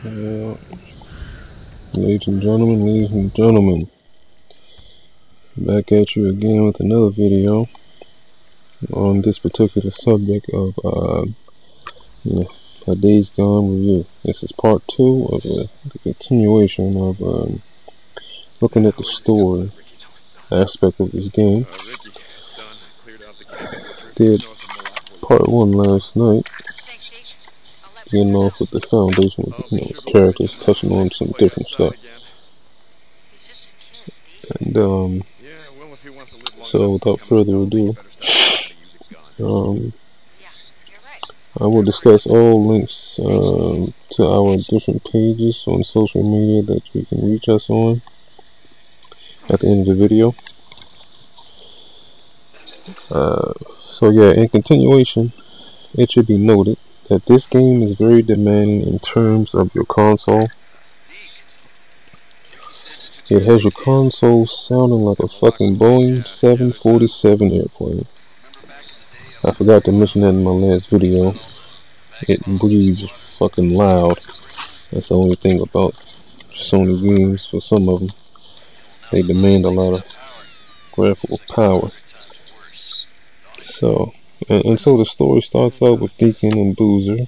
Uh, ladies and gentlemen, back at you again with another video on this particular subject of a Days Gone review. This is part 2 of the continuation of looking at the story aspect of this game. Did part 1 last night, getting off with the foundation with the characters, touching on some different stuff. And so without further ado, I will discuss all links to our different pages on social media that you can reach us on at the end of the video. So yeah, in continuation, it should be noted that this game is very demanding in terms of your console. It has your console sounding like a fucking Boeing 747 airplane. I forgot to mention that in my last video. It breathes fucking loud. That's the only thing about Sony games. For some of them, they demand a lot of graphical power. So, and so the story starts out with Deacon and Boozer.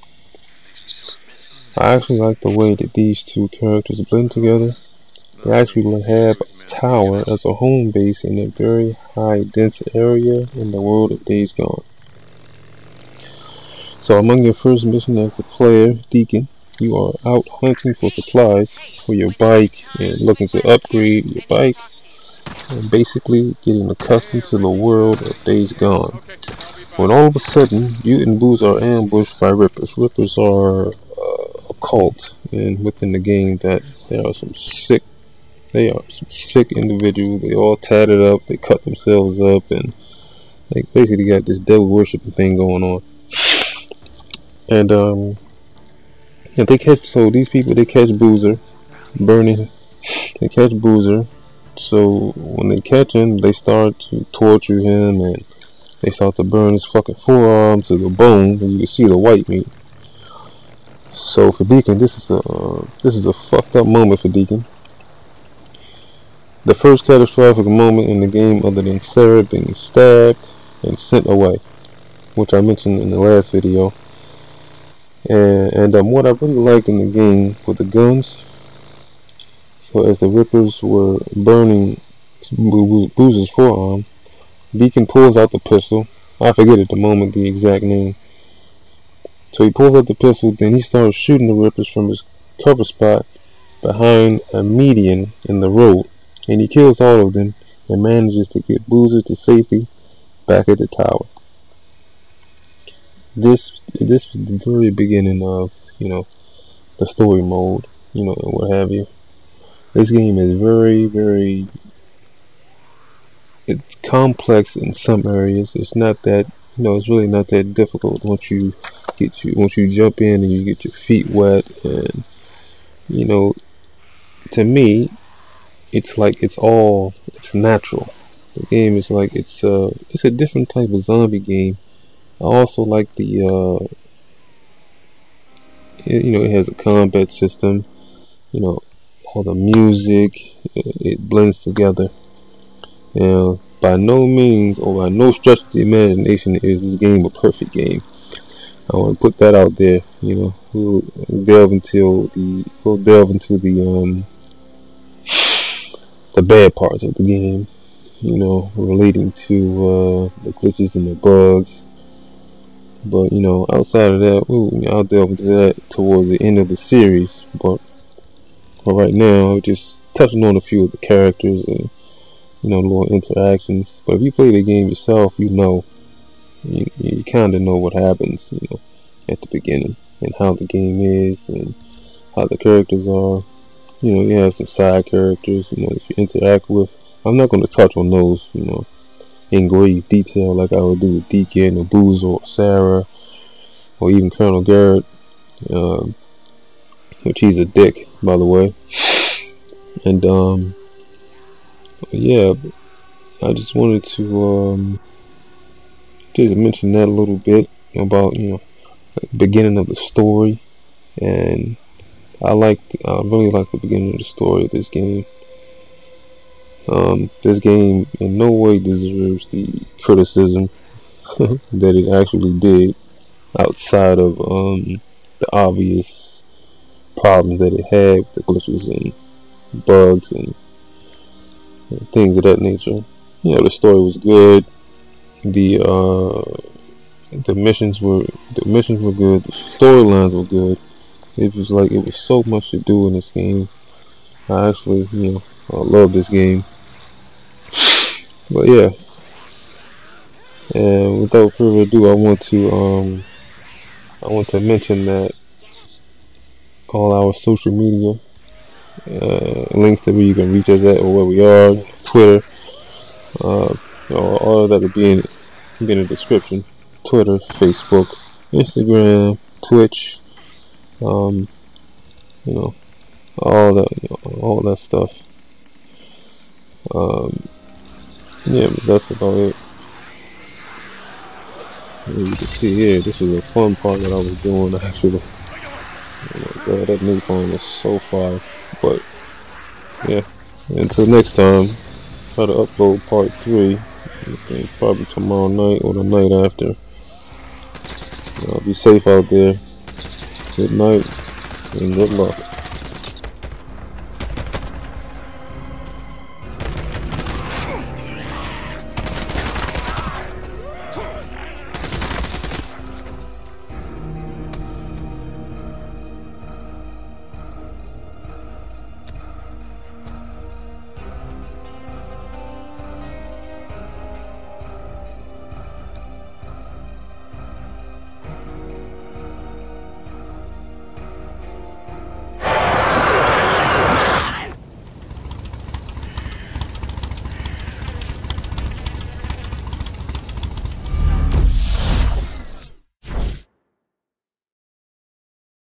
I actually like the way that these two characters blend together. They actually have a tower as a home base in a very high dense area in the world of Days Gone. So among your first mission as the player, Deacon, you are out hunting for supplies for your bike and looking to upgrade your bike and basically getting accustomed to the world of Days Gone. When all of a sudden, you and Booze are ambushed by Rippers. Rippers are a cult, and within the game that there are some sick individuals. They all tatted up, they cut themselves up, and they basically got this devil worshiping thing going on. And these people, they catch Boozer, they catch Boozer. So when they catch him, they start to torture him, and they start to burn his fucking forearm to the bone, and you can see the white meat. So for Deacon, this is a fucked up moment for Deacon. The first catastrophic moment in the game, other than Sarah being stabbed and sent away, which I mentioned in the last video. And what I really liked in the game were the guns. So as the Rippers were burning Boozer's forearm, Deacon pulls out the pistol. I forget at the moment the exact name. So he pulls out the pistol, then he starts shooting the Rippers from his cover spot behind a median in the road. And he kills all of them and manages to get Boozer to safety back at the tower. This was the very beginning of, the story mode, and what have you. This game is it's complex in some areas. It's not that, it's really not that difficult once you jump in and you get your feet wet, and, to me, it's like it's natural. The game is like it's a different type of zombie game. I also like the it has a combat system. All the music, it blends together. Now, by no means or by no stretch of the imagination is this game a perfect game. I want to put that out there. We'll delve into the bad parts of the game. Relating to the glitches and the bugs. But outside of that, I'll delve into that towards the end of the series. But right now, just touching on a few of the characters and little interactions. But if you play the game yourself, you kind of know what happens, at the beginning, and how the game is, and how the characters are. You have some side characters, that you interact with. I'm not going to touch on those, in grave detail like I would do with Deacon or Boozer or Sarah or even Colonel Garrett, which he's a dick, by the way. And yeah, I just wanted to just mention that a little bit about the beginning of the story and I really like the beginning of the story of this game. This game in no way deserves the criticism that it actually did, outside of the obvious problems that it had, the glitches and bugs and things of that nature. You know, the story was good. The missions were good. The storylines were good. It was so much to do in this game. I actually, I love this game. But yeah, and without further ado, I want to mention that all our social media links to where you can reach us at, or where we are, Twitter, all of that will be in the description. Twitter, Facebook, Instagram, Twitch, all that stuff. Yeah, but that's about it. As you can see here, this is a fun part that I was doing actually. Oh my god, that napalm is so far. But yeah, until next time, try to upload part 3. Okay, probably tomorrow night or the night after. Be safe out there. Good night and good luck.